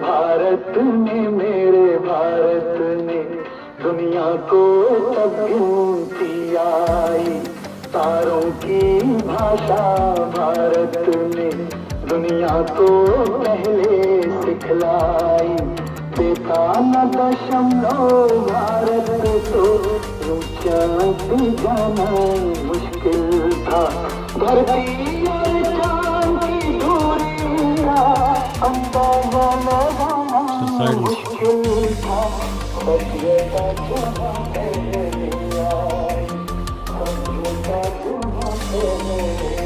भारत ने मेरे भारत ने दुनिया को तब गिनती आई। तारों की भाषा भारत ने दुनिया को पहले सिखलाई। देखा न दशमलव भारत तो ऊंचाई जाना मुश्किल था। धरती और चांद की दूरी का अंदाजा लगाना मुश्किल था। सभ्यता तुम्हारे लिए आई, सभ्यता तुम्हारे लिए